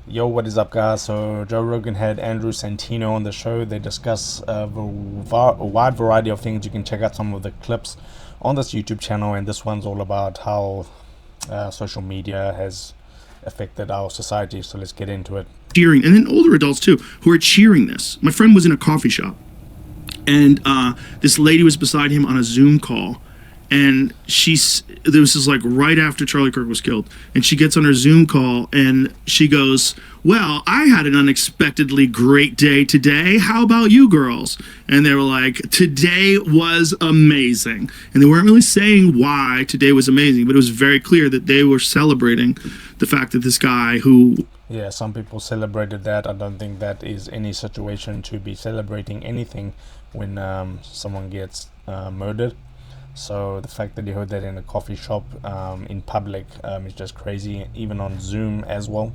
Yo, what is up, guys? So Joe Rogan had Andrew Santino on the show. They discuss a wide variety of things. You can check out some of the clips on this YouTube channel, and this one's all about how social media has affected our society. So let's get into it. Cheering, and then older adults too, who are cheering this. My friend was in a coffee shop, and this lady was beside him on a Zoom call, and this is like right after Charlie Kirk was killed, and she gets on her Zoom call and she goes, "Well, I had an unexpectedly great day today. How about you girls?" And they were like, "Today was amazing." And they weren't really saying why today was amazing, but it was very clear that they were celebrating the fact that this guy who... Yeah, some people celebrated that. I don't think that is any situation to be celebrating anything when someone gets murdered. So the fact that you heard that in a coffee shop in public is just crazy, even on Zoom as well,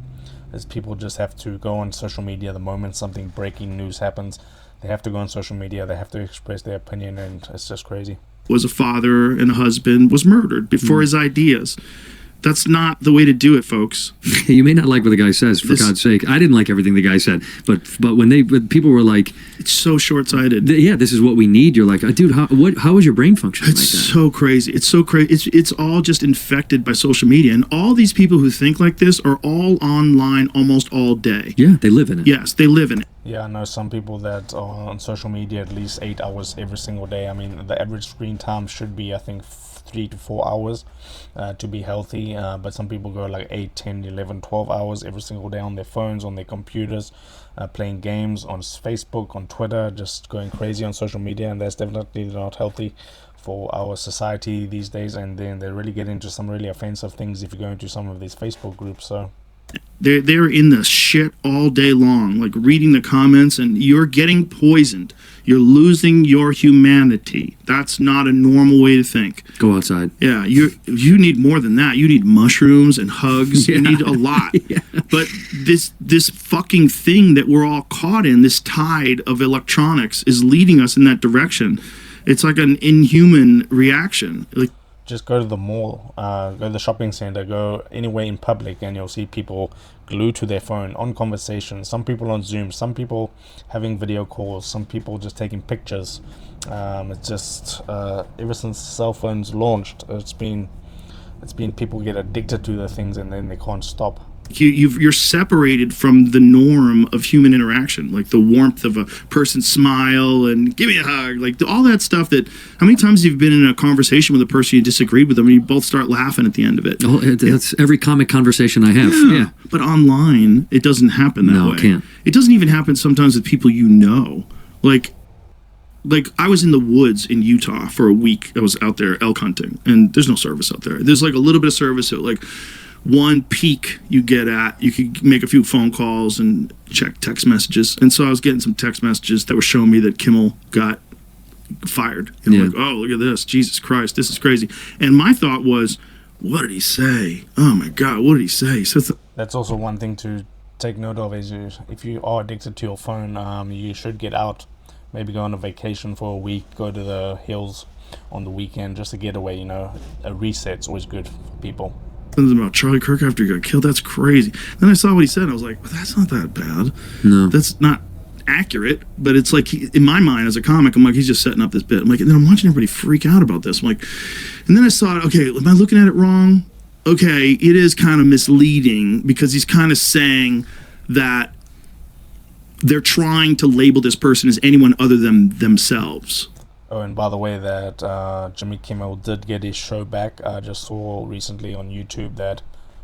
as people just have to go on social media the moment something breaking news happens. They have to go on social media, they have to express their opinion, and it's just crazy. Was a father and a husband, was murdered before his ideas. That's not the way to do it, folks. You may not like what the guy says, for God's sake. I didn't like everything the guy said, but when people were like, it's so short-sighted. Yeah, this is what we need. You're like, dude, how is your brain functioning like that? It's so crazy. It's so crazy. It's all just infected by social media, and all these people who think like this are all online almost all day. Yeah, they live in it. Yes, they live in it. Yeah, I know some people that are on social media at least 8 hours every single day. I mean, the average screen time should be, I think, 3 to 4 hours to be healthy, but some people go like 8, 10, 11, 12 hours every single day on their phones, on their computers, playing games, on Facebook, on Twitter, just going crazy on social media, and that's definitely not healthy for our society these days. And then they really get into some really offensive things if you go into some of these Facebook groups. So they're in the shit all day long, like reading the comments, and you're getting poisoned. You're losing your humanity. That's not a normal way to think. Go outside. Yeah, you need more than that. You need mushrooms and hugs. Yeah. You need a lot. Yeah. But this fucking thing that we're all caught in, this tide of electronics, is leading us in that direction. It's like an inhuman reaction. Like, just go to the mall, go to the shopping center, go anywhere in public, and you'll see people glued to their phone on conversation. Some people on Zoom, some people having video calls, some people just taking pictures. It's just ever since cell phones launched, it's been people get addicted to the things and then they can't stop. You're separated from the norm of human interaction, like the warmth of a person's smile and give me a hug, like all that stuff. That, how many times you've been in a conversation with a person, you disagreed with them, and you both start laughing at the end of it? Oh, that's every comic conversation I have. Yeah. But online, it doesn't happen that way. No, it can't. It doesn't even happen sometimes with people you know. Like I was in the woods in Utah for a week. I was out there elk hunting, and there's no service out there. There's like a little bit of service at like one peak you get at. You could make a few phone calls and check text messages. And so I was getting some text messages that were showing me that Kimmel got fired. And I'm like, oh, look at this. Jesus Christ, this is crazy. And my thought was, what did he say? Oh my God, what did he say? That's also one thing to take note of, is if you are addicted to your phone, you should get out. Maybe go on a vacation for a week, go to the hills on the weekend, just to get away. A reset's always good for people. About Charlie Kirk after he got killed, that's crazy. Then I saw what he said, and I was like, well, that's not that bad. No, that's not accurate. But it's like, in my mind as a comic, I'm like, he's just setting up this bit. I'm like, and then I'm watching everybody freak out about this. I'm like, and then I saw it. Okay, am I looking at it wrong? Okay, it is kind of misleading, because he's kind of saying that they're trying to label this person as anyone other than themselves. Oh, and by the way, that Jimmy Kimmel did get his show back. I just saw recently on YouTube that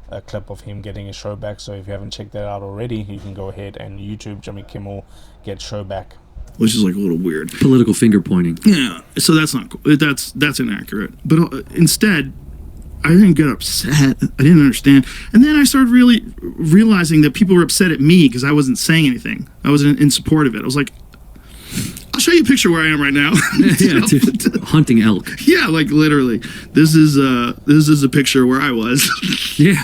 a clip of him getting his show back. So if you haven't checked that out already, you can go ahead and YouTube Jimmy Kimmel get show back. Which is like a little weird. Political finger pointing. Yeah, so that's not cool. That's inaccurate. But instead, I didn't get upset. I didn't understand. And then I started really realizing that people were upset at me because I wasn't saying anything. I was in support of it. I was like, I'll show you a picture where I am right now. Yeah, dude, hunting elk. Yeah, like literally. This is a picture where I was. Yeah.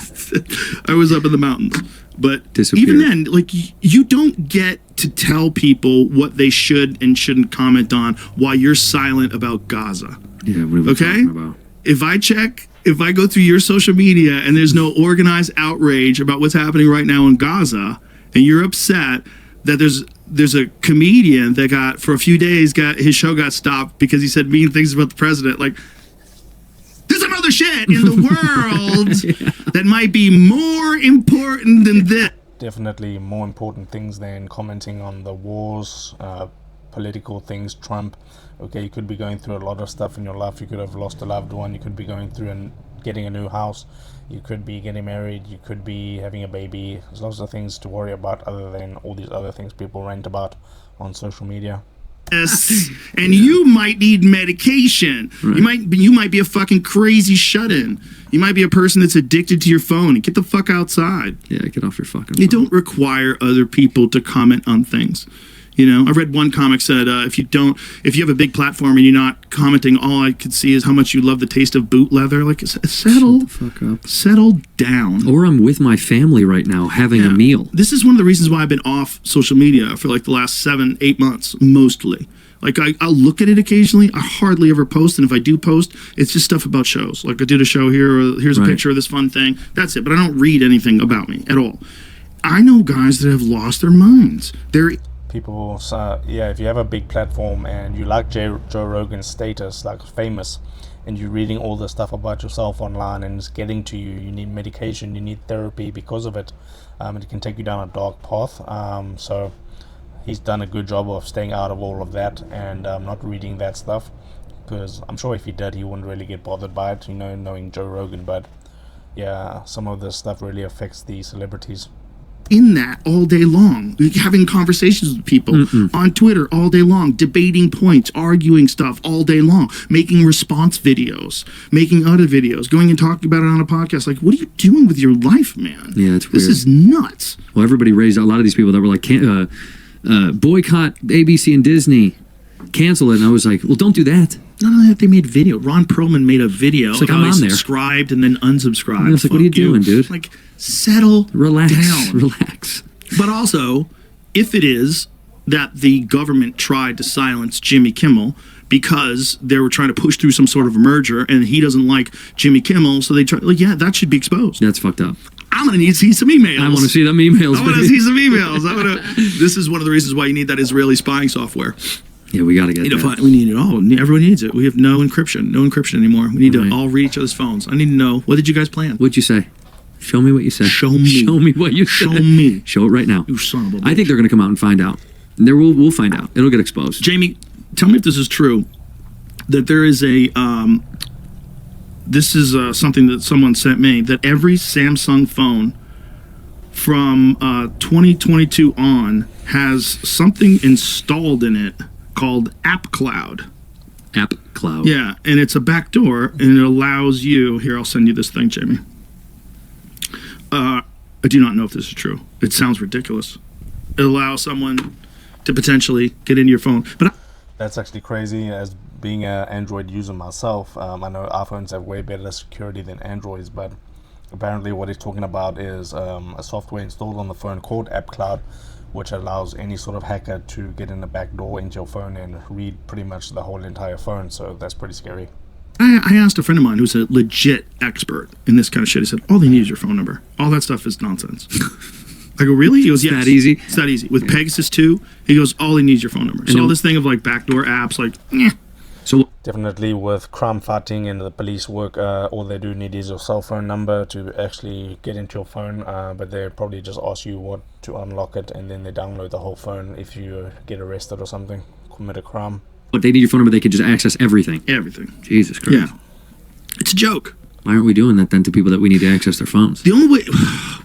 I was up in the mountains. But even then, like, you don't get to tell people what they should and shouldn't comment on while you're silent about Gaza. Yeah, what are we talking about? If I check if I go through your social media and there's no organized outrage about what's happening right now in Gaza, and you're upset that there's a comedian that got for a few days his show got stopped because he said mean things about the president, like there's some other shit in the world that might be more important than this. Definitely more important things than commenting on the wars, political things, Trump. Okay, you could be going through a lot of stuff in your life. You could have lost a loved one. You could be going through and getting a new house. You could be getting married. You could be having a baby. There's lots of things to worry about other than all these other things people rant about on social media. And you might need medication. Right. You might be a fucking crazy shut-in. You might be a person that's addicted to your phone. Get the fuck outside. Yeah, get off your fucking phone. You don't require other people to comment on things. You know, I read one comic said, if you have a big platform and you're not commenting, all I could see is how much you love the taste of boot leather. Like, settle the fuck up. Settle down. Or I'm with my family right now having a meal. This is one of the reasons why I've been off social media for like the last 7-8 months, mostly. Like, I'll look at it occasionally. I hardly ever post, and if I do post, it's just stuff about shows. Like, I did a show here, or here's a picture of this fun thing. That's it. But I don't read anything about me at all. I know guys that have lost their minds. People, if you have a big platform and you like Joe Rogan's status, like famous, and you're reading all the stuff about yourself online and it's getting to you, you need medication, you need therapy because of it. It can take you down a dark path. So he's done a good job of staying out of all of that and not reading that stuff, because I'm sure if he did, he wouldn't really get bothered by it, knowing Joe Rogan. But yeah, some of this stuff really affects the celebrities. In that all day long, having conversations with people on Twitter all day long, debating points, arguing stuff all day long, making response videos, making other videos, going and talking about it on a podcast. Like, what are you doing with your life, man? Yeah, it's weird. This is nuts. Well, everybody raised a lot of these people that were like, boycott ABC and Disney, cancel it. And I was like, well, don't do that. Not only that, they made video. Ron Perlman made a video. It's like, I'm on there. Subscribed and then unsubscribed. And it's like, what are you doing, dude? Like, settle down. Relax. But also, if it is that the government tried to silence Jimmy Kimmel because they were trying to push through some sort of a merger and he doesn't like Jimmy Kimmel, so they try, like, yeah, that should be exposed. That's fucked up. I'm going to need to see some emails. I want to see them emails. I want to see some emails. This is one of the reasons why you need that Israeli spying software. Yeah, we got to get that. We need it all. Everyone needs it. We have no encryption anymore. We need to all read each other's phones. I need to know, what did you guys plan? What'd you say? Show me what you said. Show me. Show me what you said. Show me. Show it right now. You son of a bitch. I think they're going to come out and find out. We'll find out. It'll get exposed. Jamie, tell me if this is true, that there is a, this is something that someone sent me, that every Samsung phone from 2022 on has something installed in it called App Cloud. App Cloud. Yeah, and it's a backdoor, and it allows you... Here, I'll send you this thing, Jamie. I do not know if this is true. It sounds ridiculous. It allows someone to potentially get into your phone. But that's actually crazy. As being an Android user myself, I know iPhones have way better security than Androids, but apparently what he's talking about is a software installed on the phone called App Cloud, which allows any sort of hacker to get in the back door into your phone and read pretty much the whole entire phone. So that's pretty scary. I asked a friend of mine who's a legit expert in this kind of shit. He said, all they need is your phone number. All that stuff is nonsense. I go, really? He goes, yes. That easy? It's that easy. With Pegasus 2, he goes, all they need is your phone number. So all this thing of like backdoor apps, like, So definitely with crime fighting and the police work, all they do need is your cell phone number to actually get into your phone, but they probably just ask you what to unlock it, and then they download the whole phone if you get arrested or something, commit a crime. But they need your phone number, they can just access everything. Everything. Jesus Christ. Yeah. It's a joke. Why aren't we doing that then to people that we need to access their phones? The only way...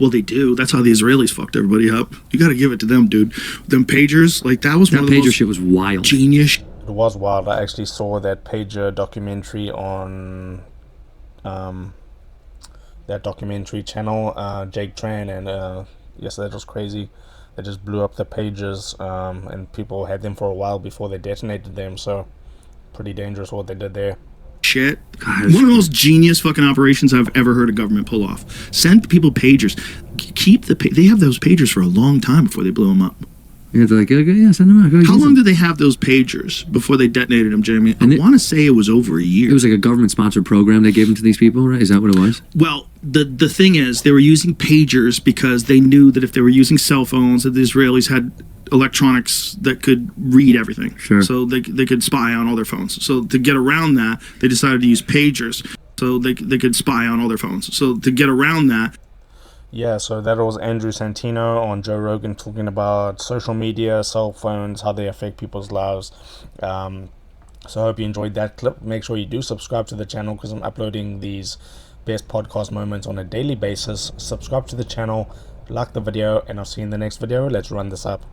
Well, they do. That's how the Israelis fucked everybody up. You got to give it to them, dude. Them pagers, like, that was one of the most... That pager shit was wild. Genius. It was wild. I actually saw that pager documentary on that documentary channel, Jake Tran, and yes, that was crazy. They just blew up the pagers, and people had them for a while before they detonated them, so pretty dangerous what they did there. Shit. God, one of the most genius fucking operations I've ever heard a government pull off. Send people pagers. Keep the... They have those pagers for a long time before they blew them up. You had to like, yeah, send them out. Go How use long them. did they have those pagers before they detonated them, Jamie? And I want to say it was over a year. It was like a government-sponsored program they gave them to these people, right? Is that what it was? Well, the thing is, they were using pagers because they knew that if they were using cell phones, that the Israelis had electronics that could read everything. Sure. So they could spy on all their phones. So to get around that, they decided to use pagers. So they could spy on all their phones. So to get around that, Yeah, so that was Andrew Santino on Joe Rogan talking about social media, cell phones, how they affect people's lives. So I hope you enjoyed that clip. Make sure you do subscribe to the channel because I'm uploading these best podcast moments on a daily basis. Subscribe to the channel, like the video, and I'll see you in the next video. Let's run this up.